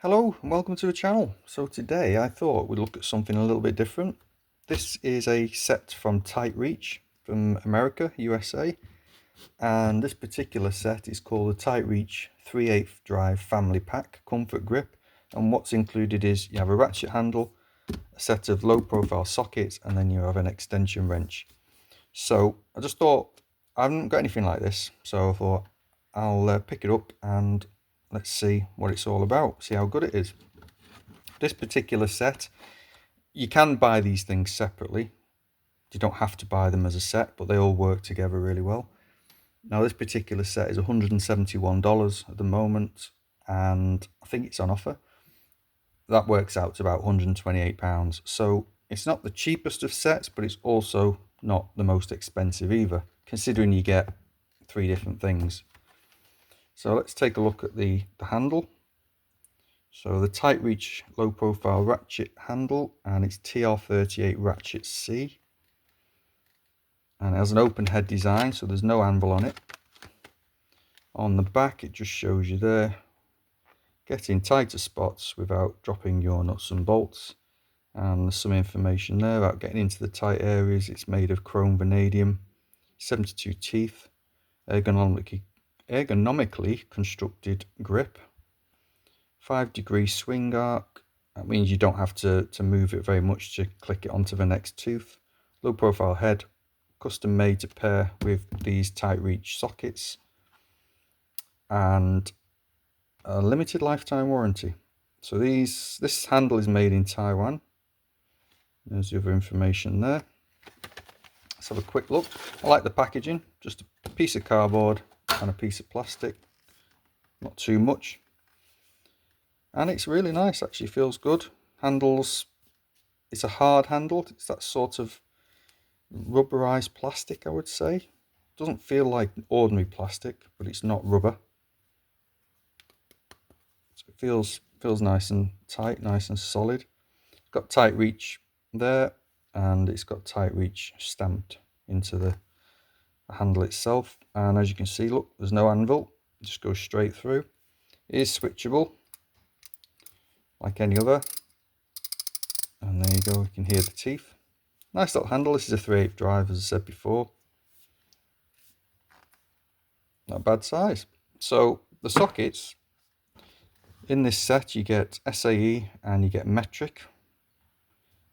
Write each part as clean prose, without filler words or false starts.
Hello and welcome to the channel. So today I thought we'd look at something a little bit different. This is a set from Tite-Reach from America, USA, and this particular set is called the Tite-Reach 3/8 drive family pack comfort grip, and what's included is you have a ratchet handle, a set of low profile sockets, and then you have an extension wrench. So I just thought I haven't got anything like this, so I thought I'll pick it up and let's see what it's all about, see how good it is. This particular set, you can buy these things separately. You don't have to buy them as a set, but they all work together really well. Now this particular set is $171 at the moment, and I think it's on offer. That works out to about £128. So it's not the cheapest of sets, but it's also not the most expensive either, considering you get three different things. So let's take a look at the handle. So the Tite-Reach low profile ratchet handle, and it's TR38 Ratchet C. And it has an open head design, so there's no anvil on it. On the back it just shows you there, getting tighter spots without dropping your nuts and bolts. And there's some information there about getting into the tight areas. It's made of chrome vanadium, 72 teeth, ergonomically constructed grip, 5-degree swing arc. That means you don't have to move it very much to click it onto the next tooth. Low profile head, custom made to pair with these Tite-Reach sockets, and a limited lifetime warranty. So this handle is made in Taiwan. There's the other information there. Let's have a quick look. I like the packaging, just a piece of cardboard and a piece of plastic, not too much. And it's really nice, actually feels good. Handles, it's a hard handle, it's that sort of rubberized plastic, I would say. Doesn't feel like ordinary plastic, but it's not rubber. So it feels nice and tight, nice and solid. It's got Tite-Reach there, and it's got Tite-Reach stamped into the handle itself. And as you can see, look, there's no anvil, it just goes straight through. It is switchable like any other, and there you go, you can hear the teeth. Nice little handle. This is a 3/8 drive, as I said before. Not a bad size. So the sockets in this set, you get SAE and you get metric.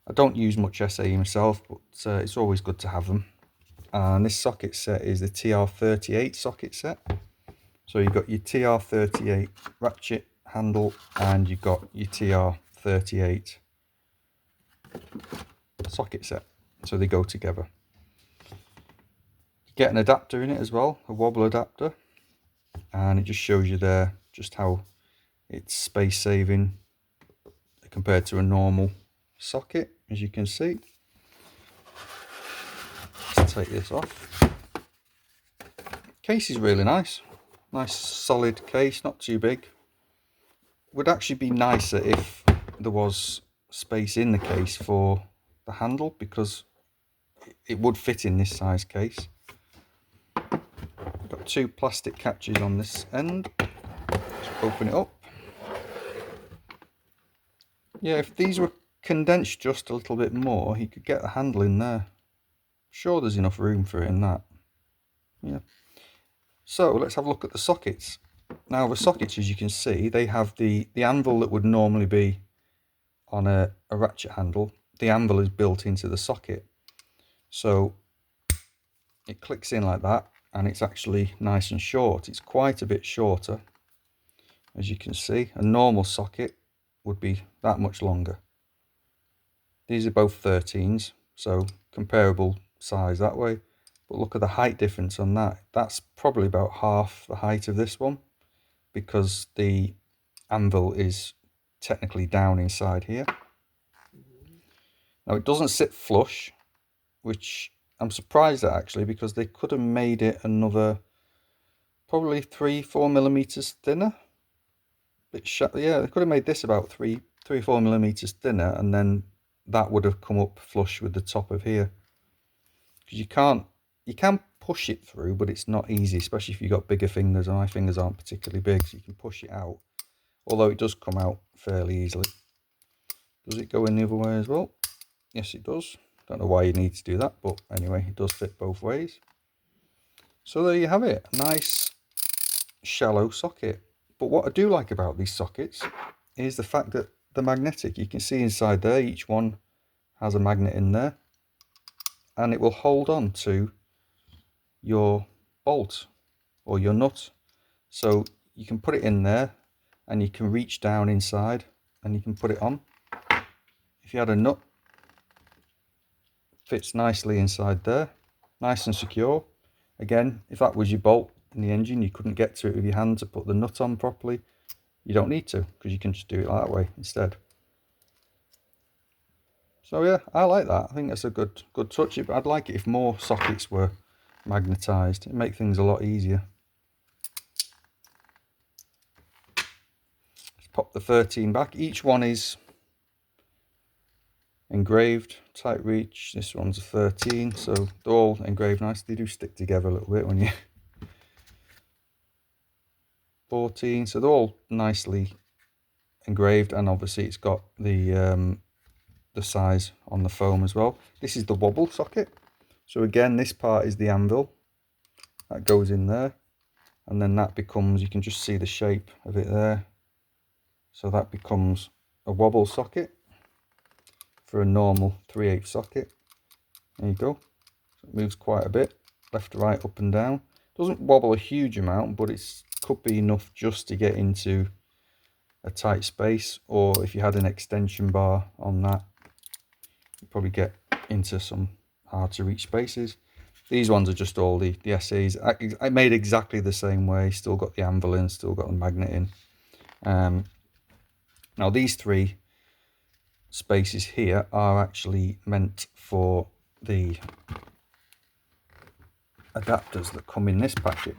I don't use much SAE myself, but it's always good to have them. And this socket set is the TR38 socket set. So you've got your TR38 ratchet handle and you've got your TR38 socket set, so they go together. You get an adapter in it as well, a wobble adapter, and it just shows you there just how it's space saving compared to a normal socket, as you can see. Let's take this off. Case is really nice solid case, not too big. Would actually be nicer if there was space in the case for the handle, because it would fit in this size case. Got two plastic catches on this end. Just open it up. Yeah, if these were condensed just a little bit more, you could get the handle in there. Sure, there's enough room for it in that. Yeah. So let's have a look at the sockets. Now the sockets, as you can see, they have the anvil that would normally be on a ratchet handle. The anvil is built into the socket, so it clicks in like that, and it's actually nice and short. It's quite a bit shorter, as you can see. A normal socket would be that much longer. These are both 13s, so comparable size that way. But look at the height difference on that. That's probably about half the height of this one, because the anvil is technically down inside here. Now it doesn't sit flush, which I'm surprised at actually, because they could have made it another probably 3-4 millimeters thinner. Yeah, they could have made this about 3-4 millimeters thinner, and then that would have come up flush with the top of here. Because you can push it through, but it's not easy, especially if you've got bigger fingers, and my fingers aren't particularly big, so you can push it out. Although it does come out fairly easily. Does it go in the other way as well? Yes, it does. Don't know why you need to do that, but anyway, it does fit both ways. So there you have it, a nice shallow socket. But what I do like about these sockets is the fact that they're magnetic. You can see inside there, each one has a magnet in there, and it will hold on to your bolt or your nut. So you can put it in there and you can reach down inside and you can put it on. If you had a nut, fits nicely inside there, nice and secure. Again, if that was your bolt in the engine, you couldn't get to it with your hand to put the nut on properly. You don't need to, because you can just do it that way instead. So yeah, I like that. I think that's a good touch. I'd like it if more sockets were magnetized. It'd make things a lot easier. Let's pop the 13 back. Each one is engraved. Tite-Reach. This one's a 13, so they're all engraved nice. They do stick together a little bit when you 14, so they're all nicely engraved, and obviously it's got the size on the foam as well. This is the wobble socket. So again, this part is the anvil that goes in there, and then that becomes, you can just see the shape of it there. So that becomes a wobble socket for a normal 3/8 socket. There you go. So it moves quite a bit, left to right, up and down. Doesn't wobble a huge amount, but it could be enough just to get into a tight space, or if you had an extension bar on that, you'd probably get into some hard to reach spaces. These ones are just all the SEs. I made exactly the same way, still got the anvil in, still got the magnet in. Now these 3 spaces here are actually meant for the adapters that come in this packet.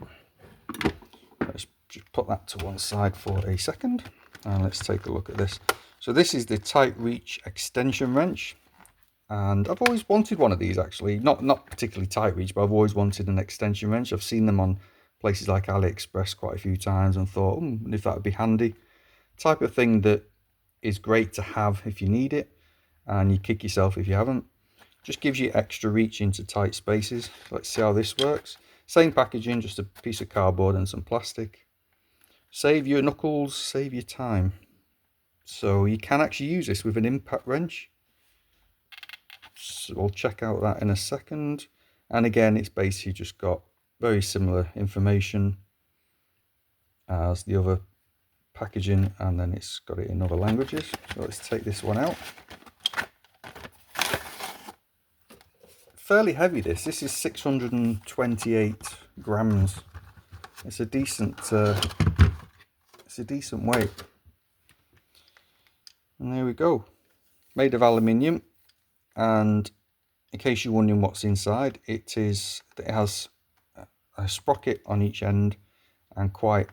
Let's just put that to one side for a second, and let's take a look at this. So this is the Tite-Reach extension wrench, and I've always wanted one of these actually. Not particularly Tite-Reach, but I've always wanted an extension wrench. I've seen them on places like AliExpress quite a few times and thought, if that would be handy. Type of thing that is great to have if you need it, and you kick yourself if you haven't. Just gives you extra reach into tight spaces. Let's see how this works. Same packaging, just a piece of cardboard and some plastic. Save your knuckles, save your time. So you can actually use this with an impact wrench. So we'll check out that in a second. And again, it's basically just got very similar information as the other packaging, and then it's got it in other languages. So let's take this one out. Fairly heavy this is 628 grams. It's a decent weight. And there we go, made of aluminium, and in case you're wondering what's inside, it has a sprocket on each end and quite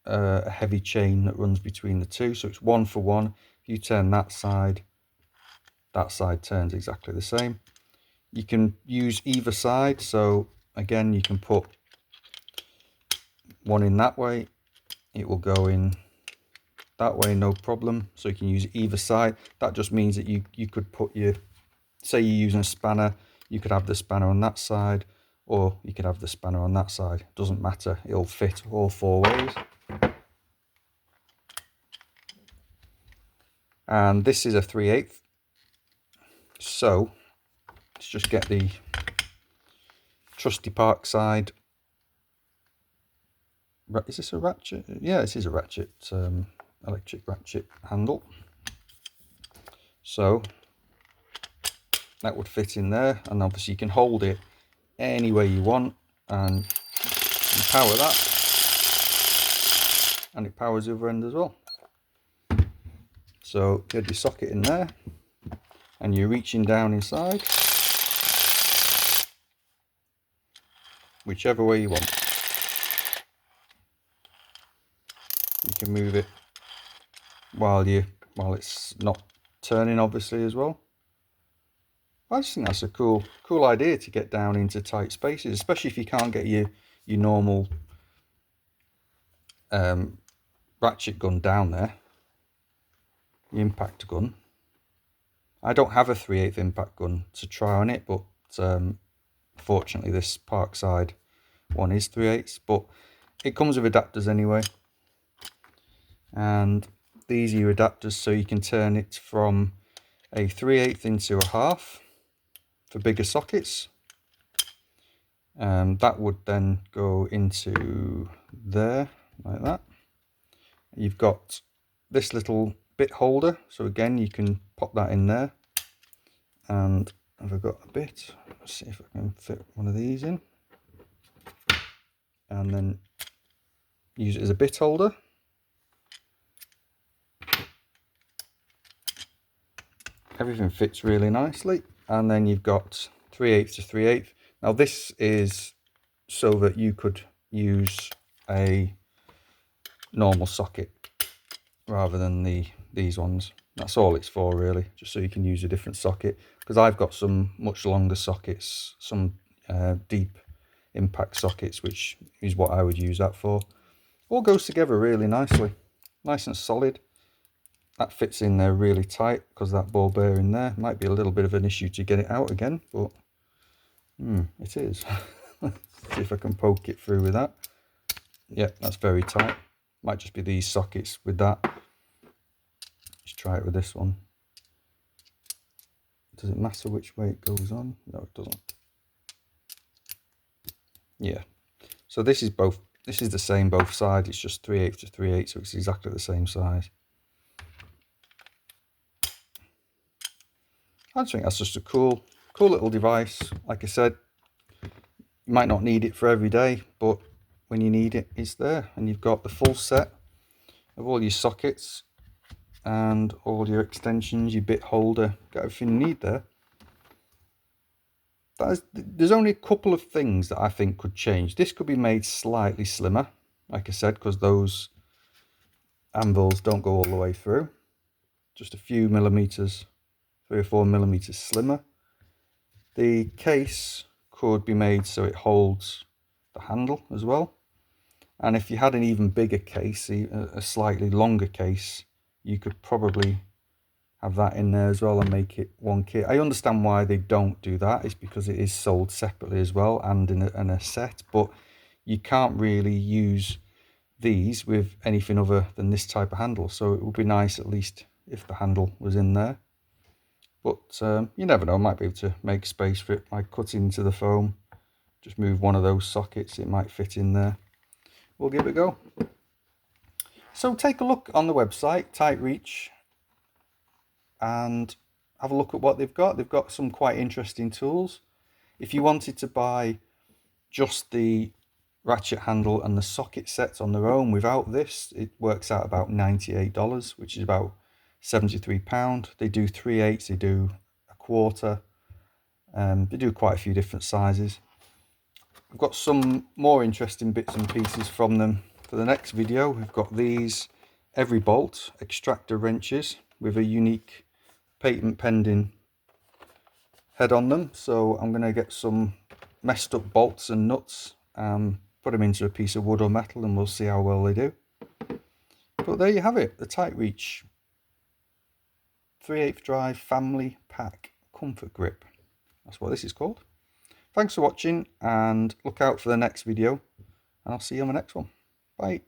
a heavy chain that runs between the two, so it's 1 for 1. If you turn that side turns exactly the same. You can use either side, so again you can put one in that way, it will go in that way no problem. So you can use either side. That just means that you could put your, say you're using a spanner, you could have the spanner on that side, or you could have the spanner on that side. Doesn't matter, it'll fit all 4 ways. And this is a 3/8, so let's just get the trusty Park side. Is this a ratchet? Yeah, this is a ratchet, electric ratchet handle. So that would fit in there, and obviously you can hold it any way you want, and you power that, and it powers the other end as well. So you had your socket in there, and you're reaching down inside, whichever way you want. You can move it while it's not turning, obviously, as well. I just think that's a cool idea to get down into tight spaces, especially if you can't get your normal ratchet gun down there. the impact gun. I don't have a 3/8 impact gun to try on it, but fortunately this Parkside one is 3/8, but it comes with adapters anyway. And these are your adapters, so you can turn it from a 3/8 into a half for bigger sockets. That would then go into there, like that. You've got this little bit holder, so again you can pop that in there. And have I got a bit? Let's see if I can fit one of these in. And then use it as a bit holder. Everything fits really nicely. And then you've got 3/8 to 3/8. Now this is so that you could use a normal socket rather than these ones. That's all it's for really, just so you can use a different socket, because I've got some much longer sockets, some deep impact sockets, which is what I would use that for. All goes together really nicely, nice and solid. That fits in there really tight because that ball bearing there might be a little bit of an issue to get it out again, but it is. Let's see if I can poke it through with that. Yeah, that's very tight. Might just be these sockets with that. Let's try it with this one. Does it matter which way it goes on? No, it doesn't. Yeah. So this is the same both sides. It's just 3/8 to 3/8, so it's exactly the same size. I just think that's just a cool little device. Like I said, you might not need it for every day, but when you need it, it's there. And you've got the full set of all your sockets and all your extensions, your bit holder, got everything you need there. There's only a couple of things that I think could change. This could be made slightly slimmer, like I said, because those anvils don't go all the way through. Just a few millimeters, 3 or 4 millimeters slimmer. The case could be made so it holds the handle as well. And if you had an even bigger case, a slightly longer case, you could probably have that in there as well and make it one kit. I understand why they don't do that. It's because it is sold separately as well and in a set, but you can't really use these with anything other than this type of handle. So it would be nice at least if the handle was in there. But you never know, I might be able to make space for it by cutting into the foam. Just move one of those sockets, it might fit in there. We'll give it a go. So take a look on the website, Tite-Reach, and have a look at what they've got. They've got some quite interesting tools. If you wanted to buy just the ratchet handle and the socket sets on their own without this, it works out about $98, which is about £73. They do 3/8, they do a quarter, they do quite a few different sizes. I've got some more interesting bits and pieces from them for the next video. We've got these every bolt extractor wrenches with a unique patent pending head on them. So I'm going to get some messed up bolts and nuts, put them into a piece of wood or metal, and we'll see how well they do. But there you have it, the Tite-Reach 3/8 drive family pack comfort grip. That's what this is called. Thanks for watching, and look out for the next video, and I'll see you on the next one. Bye.